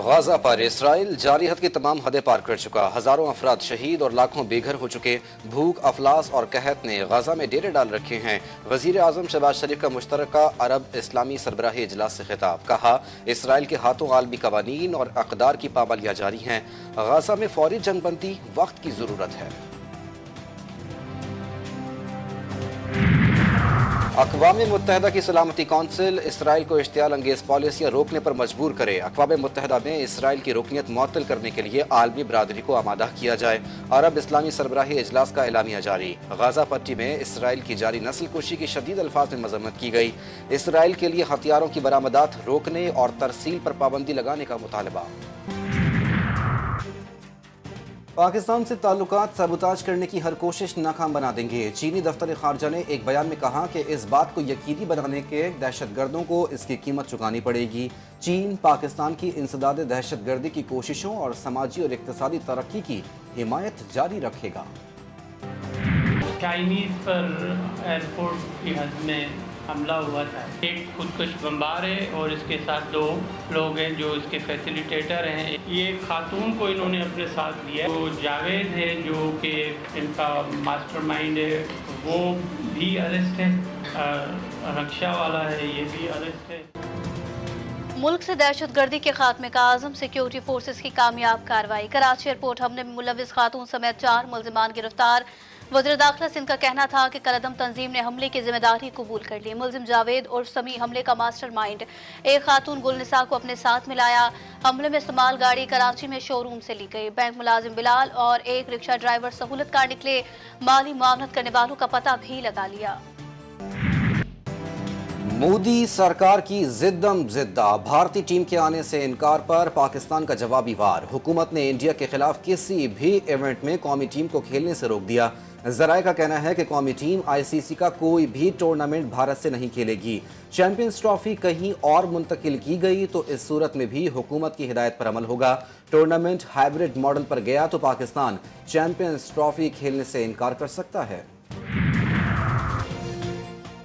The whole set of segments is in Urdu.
غزہ پر اسرائیل جاری حد کی تمام حدیں پار کر چکا، ہزاروں افراد شہید اور لاکھوں بے گھر ہو چکے۔ بھوک، افلاس اور قحط نے غزہ میں ڈیرے ڈال رکھے ہیں۔ وزیر اعظم شہباز شریف کا مشترکہ عرب اسلامی سربراہی اجلاس سے خطاب، کہا اسرائیل کے ہاتھوں عالمی قوانین اور اقدار کی پابندیاں جاری ہیں، غزہ میں فوری جنگ بندی وقت کی ضرورت ہے۔ اقوام متحدہ کی سلامتی کونسل اسرائیل کو اشتعال انگیز پالیسیاں روکنے پر مجبور کرے۔ اقوام متحدہ میں اسرائیل کی رکنیت معطل کرنے کے لیے عالمی برادری کو آمادہ کیا جائے۔ عرب اسلامی سربراہی اجلاس کا اعلامیہ جاری، غزہ پٹی میں اسرائیل کی جاری نسل کشی کی شدید الفاظ میں مذمت کی گئی۔ اسرائیل کے لیے ہتھیاروں کی برآمدات روکنے اور ترسیل پر پابندی لگانے کا مطالبہ۔ پاکستان سے تعلقات سابوتاژ کرنے کی ہر کوشش ناکام بنا دیں گے۔ چینی دفتر خارجہ نے ایک بیان میں کہا کہ اس بات کو یقینی بنانے کے دہشت گردوں کو اس کی قیمت چکانی پڑے گی۔ چین پاکستان کی انسداد دہشت گردی کی کوششوں اور سماجی اور اقتصادی ترقی کی حمایت جاری رکھے گا۔ چائنیز پر ایئرپورٹ کی حد میں حملہ ہوا تھا، ایک خودکش بمبار ہے اور اس کے ساتھ 2 لوگ ہیں جو اس کے فیسیلیٹیٹر ہیں۔ یہ خاتون کو انہوں نے اپنے ساتھ لیا، وہ جاوید ہے جو کہ ان کا ماسٹر مائنڈ ہے، وہ بھی اریسٹ ہے، رکشا والا ہے یہ بھی اریسٹ ہے۔ ملک سے دہشت گردی کے خاتمے کا عزم، سیکیورٹی فورسز کی کامیاب کارروائی۔ کراچی ایئرپورٹ حملے میں ملوث خاتون سمیت 4 ملزمان گرفتار۔ وزیر داخلہ سندھ کا کہنا تھا کہ کالعدم تنظیم نے حملے کی ذمہ داری قبول کر لی۔ ملزم جاوید اور سمیع حملے کا ماسٹر مائنڈ۔ ایک خاتون گل نساء کو اپنے ساتھ ملایا۔ حملے میں استعمال گاڑی کراچی میں شو روم سے لی گئی۔ بینک ملازم بلال اور ایک رکشہ ڈرائیور سہولت کار نکلے۔ مالی معاونت کرنے والوں کا پتہ بھی لگا لیا۔ مودی سرکار کی زدم زدہ، بھارتی ٹیم کے آنے سے انکار پر پاکستان کا جوابی وار۔ حکومت نے انڈیا کے خلاف کسی بھی ایونٹ میں قومی ٹیم کو کھیلنے سے روک دیا۔ ذرائع کا کہنا ہے کہ قومی ٹیم آئی سی سی کا کوئی بھی ٹورنامنٹ بھارت سے نہیں کھیلے گی۔ چیمپئنز ٹرافی کہیں اور منتقل کی گئی تو اس صورت میں بھی حکومت کی ہدایت پر عمل ہوگا۔ ٹورنامنٹ ہائبرڈ ماڈل پر گیا تو پاکستان چیمپئنز ٹرافی کھیلنے سے انکار کر سکتا ہے۔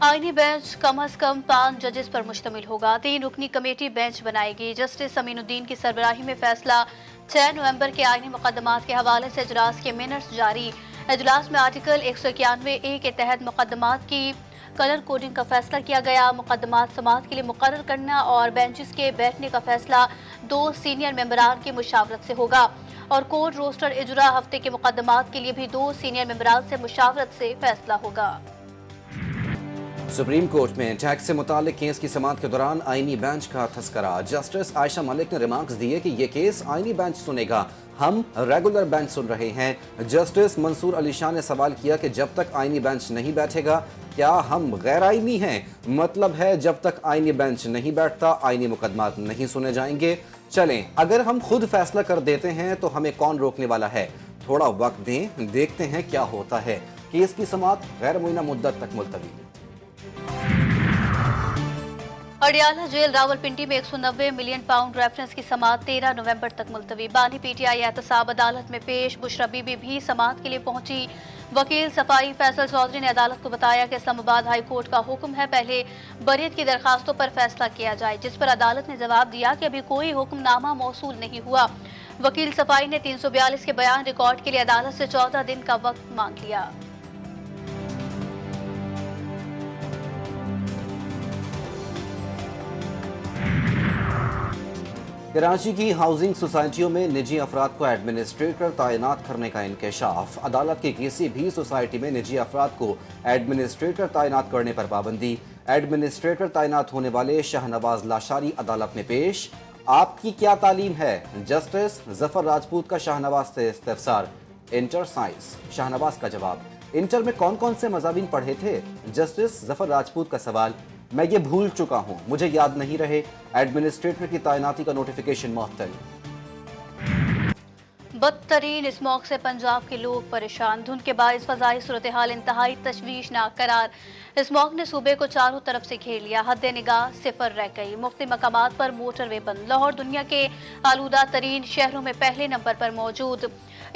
آئینی بینچ کم از کم 5 ججز پر مشتمل ہوگا۔ 3 رکنی کمیٹی بینچ بنائے گی۔ جسٹس امین الدین کی سربراہی میں فیصلہ۔ 6 نومبر کے آئینی مقدمات کے حوالے سے اجلاس کے منٹس جاری۔ اجلاس میں آرٹیکل 191A کے تحت مقدمات کی کلر کوڈنگ کا فیصلہ کیا گیا۔ مقدمات سماعت کے لیے مقرر کرنا اور بینچز کے بیٹھنے کا فیصلہ 2 سینئر ممبران کی مشاورت سے ہوگا، اور کوڈ روسٹر اجرا ہفتے کے مقدمات کے لیے بھی 2 سینئر ممبران سے مشاورت سے فیصلہ ہوگا۔ سپریم کورٹ میں ٹیکس سے متعلق کیس کی سماعت کے دوران آئینی بینچ کا تذکرہ۔ جسٹس عائشہ ملک نے ریمارکس دیے کہ یہ کیس آئینی بینچ سنے گا، ہم ریگولر بینچ سن رہے ہیں۔ جسٹس منصور علی شاہ نے سوال کیا کہ جب تک آئینی بینچ نہیں بیٹھے گا کیا ہم غیر آئینی ہیں؟ مطلب ہے جب تک آئینی بینچ نہیں بیٹھتا آئینی مقدمات نہیں سنے جائیں گے۔ چلیں اگر ہم خود فیصلہ کر دیتے ہیں تو ہمیں کون روکنے والا ہے؟ تھوڑا وقت دیں، دیکھتے ہیں کیا ہوتا ہے۔ کیس کی سماعت غیر معینہ مدت تک ملتوی۔ اڈیالہ جیل راولپنڈی میں 190 ملین پاؤنڈ ریفرنس کی سماعت 13 نومبر تک ملتوی۔ بانی پی ٹی آئی احتساب عدالت میں پیش، بشرا بی بی بھی سماعت کے لیے پہنچی۔ وکیل صفائی فیصل چودھری نے عدالت کو بتایا کہ اسلام آباد ہائی کورٹ کا حکم ہے پہلے بریت کی درخواستوں پر فیصلہ کیا جائے، جس پر عدالت نے جواب دیا کہ ابھی کوئی حکم نامہ موصول نہیں ہوا۔ وکیل صفائی نے 342 کے بیان ریکارڈ کے لیے عدالت سے 14 دن کا وقت مانگ لیا۔ کراچی کی ہاؤسنگ سوسائٹیوں میں نجی افراد کو ایڈمنسٹریٹر تعینات کرنے کا انکشاف۔ عدالت کی کسی بھی سوسائٹی میں نجی افراد کو ایڈمنسٹریٹر تعینات کرنے پر پابندی۔ ایڈمنسٹریٹر تعینات ہونے والے شاہنواز لاشاری عدالت میں پیش۔ آپ کی کیا تعلیم ہے؟ جسٹس ظفر راجپوت کا شاہنواز سے استفسار۔ انٹر سائنس، شاہنواز کا جواب۔ انٹر میں کون کون سے مضامین پڑھے تھے؟ جسٹس ظفر راجپوت کا سوال۔ میں یہ بھول چکا ہوں، مجھے یاد نہیں رہے۔ ایڈمنسٹریٹر کی تعیناتی کا نوٹیفیکیشن معطل۔ بدترین اسموگ سے پنجاب کے لوگ پریشان، دھند کے باعث فضائی صورتحال انتہائی تشویشناک قرار۔ اسموگ نے صوبے کو چاروں طرف سے گھیر لیا، حد نگاہ صفر رہ گئی۔ مختلف مقامات پر موٹر وے بند۔ لاہور دنیا کے آلودہ ترین شہروں میں پہلے نمبر پر موجود۔